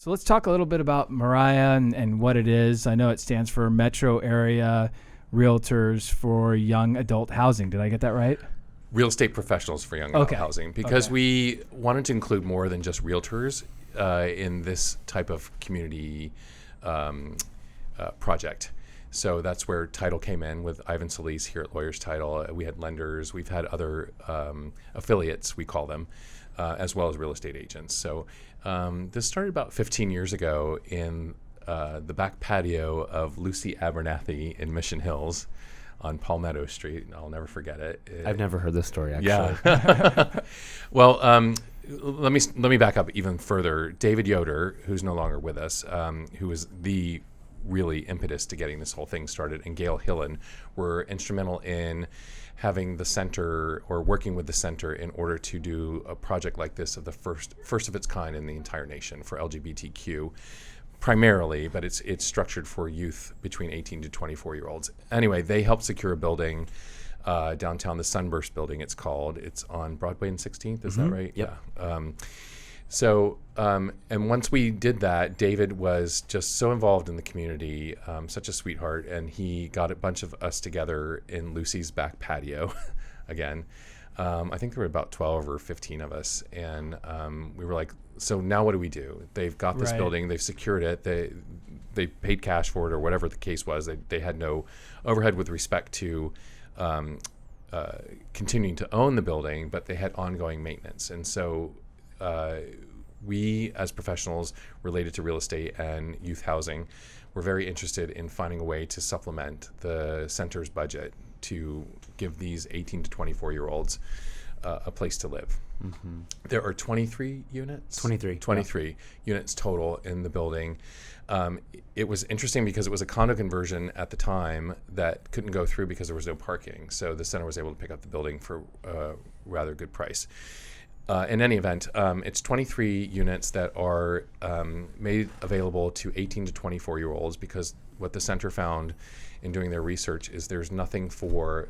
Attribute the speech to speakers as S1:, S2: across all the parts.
S1: So let's talk a little bit about MARYAH and what it is. I know it stands for Metro Area Realtors for Young Adult Housing. Did I get that right?
S2: Real estate professionals for young adult housing, because we wanted to include more than just realtors in this type of community project. So that's where title came in with Ivan Solis here at Lawyers Title. We had lenders, we've had other affiliates, we call them, as well as real estate agents. So this started about 15 years ago in the back patio of Lucy Abernathy in Mission Hills on Palmetto Street. I'll never forget it.
S3: I've never heard this story, actually.
S2: Yeah. Well, let me back up even further. David Yoder, who's no longer with us, who was the really impetus to getting this whole thing started, and Gail Hillen were instrumental in having the center, or working with the center, in order to do a project like this, of the first of its kind in the entire nation for LGBTQ primarily, but it's structured for youth between 18 to 24 year olds. Anyway, they helped secure a building downtown, the Sunburst building it's called. It's on Broadway and 16th, is that right?
S3: Yep.
S2: Yeah. And once we did that, David was just so involved in the community, such a sweetheart, and he got a bunch of us together in Lucy's back patio again. I think there were about 12 or 15 of us, and we were like, so now what do we do? They've got this building, they've secured it, they paid cash for it, or whatever the case was. They had no overhead with respect to continuing to own the building, but they had ongoing maintenance. And so we, as professionals related to real estate and youth housing, were very interested in finding a way to supplement the center's budget to give these 18 to 24 year olds a place to live. Mm-hmm. There are 23 units? 23 units total in the building. It was interesting because it was a condo conversion at the time that couldn't go through because there was no parking. So the center was able to pick up the building for a rather good price. In any event, it's 23 units that are made available to 18 to 24 year olds, because what the center found in doing their research is there's nothing for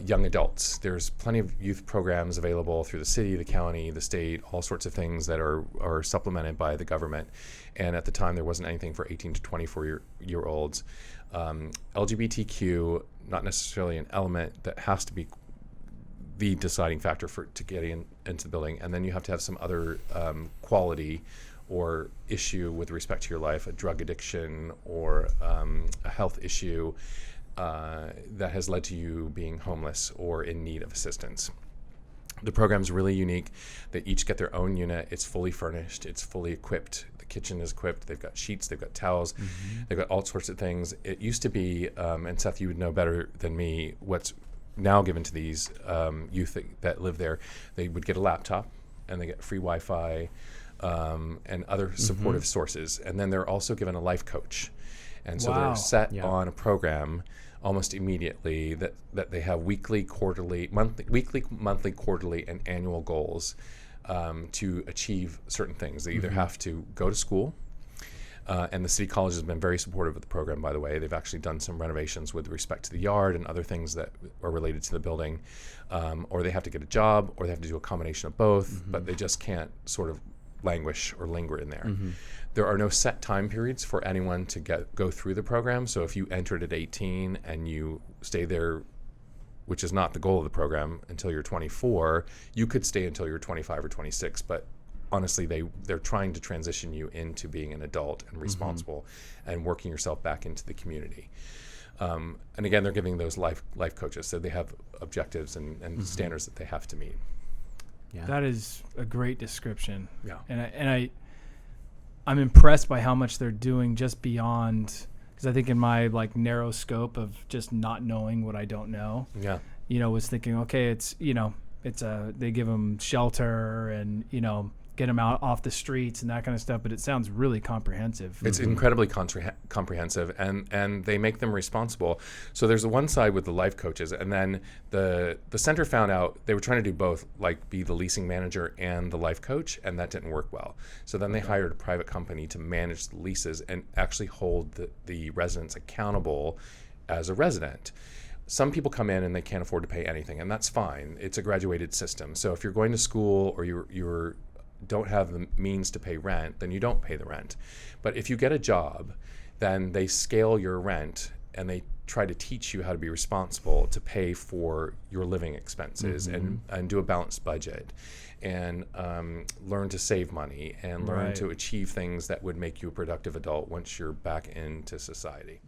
S2: young adults. There's plenty of youth programs available through the city, the county, the state, all sorts of things that are supplemented by the government. And at the time, there wasn't anything for 18 to 24 year olds. LGBTQ, not necessarily an element that has to be the deciding factor to get into the building. And then you have to have some other quality or issue with respect to your life, a drug addiction or a health issue that has led to you being homeless or in need of assistance. The program's really unique. They each get their own unit. It's fully furnished. It's fully equipped. The kitchen is equipped. They've got sheets. They've got towels. Mm-hmm. They've got all sorts of things. It used to be, and Seth, you would know better than me, what's now given to these youth that live there. They would get a laptop, and they get free Wi-Fi and other supportive sources. And then they're also given a life coach. And so they're set on a program almost immediately that they have weekly, monthly, quarterly, and annual goals to achieve certain things. They either have to go to school, and the city college has been very supportive of the program, by the way. They've actually done some renovations with respect to the yard and other things that are related to the building, or they have to get a job, or they have to do a combination of both, but they just can't sort of languish or linger in there. There are no set time periods for anyone to go through the program. So if you entered at 18 and you stay there, which is not the goal of the program, until you're 24, you could stay until you're 25 or 26. But honestly, they're trying to transition you into being an adult and responsible and working yourself back into the community. And again, they're giving those life coaches, so they have objectives and standards that they have to meet.
S1: Yeah. That is a great description.
S2: Yeah.
S1: And I'm impressed by how much they're doing just beyond, because I think in my narrow scope of just not knowing what I don't know, was thinking, okay, it's they give them shelter and, get them out off the streets and that kind of stuff, but it sounds really comprehensive.
S2: It's incredibly comprehensive, and they make them responsible. So there's one side with the life coaches, and then the center found out they were trying to do both, be the leasing manager and the life coach, and that didn't work well. So then they hired a private company to manage the leases and actually hold the residents accountable as a resident. Some people come in and they can't afford to pay anything, and that's fine. It's a graduated system. So if you're going to school or you're don't have the means to pay rent, then you don't pay the rent. But if you get a job, then they scale your rent and they try to teach you how to be responsible to pay for your living expenses and do a balanced budget and learn to save money and learn to achieve things that would make you a productive adult once you're back into society.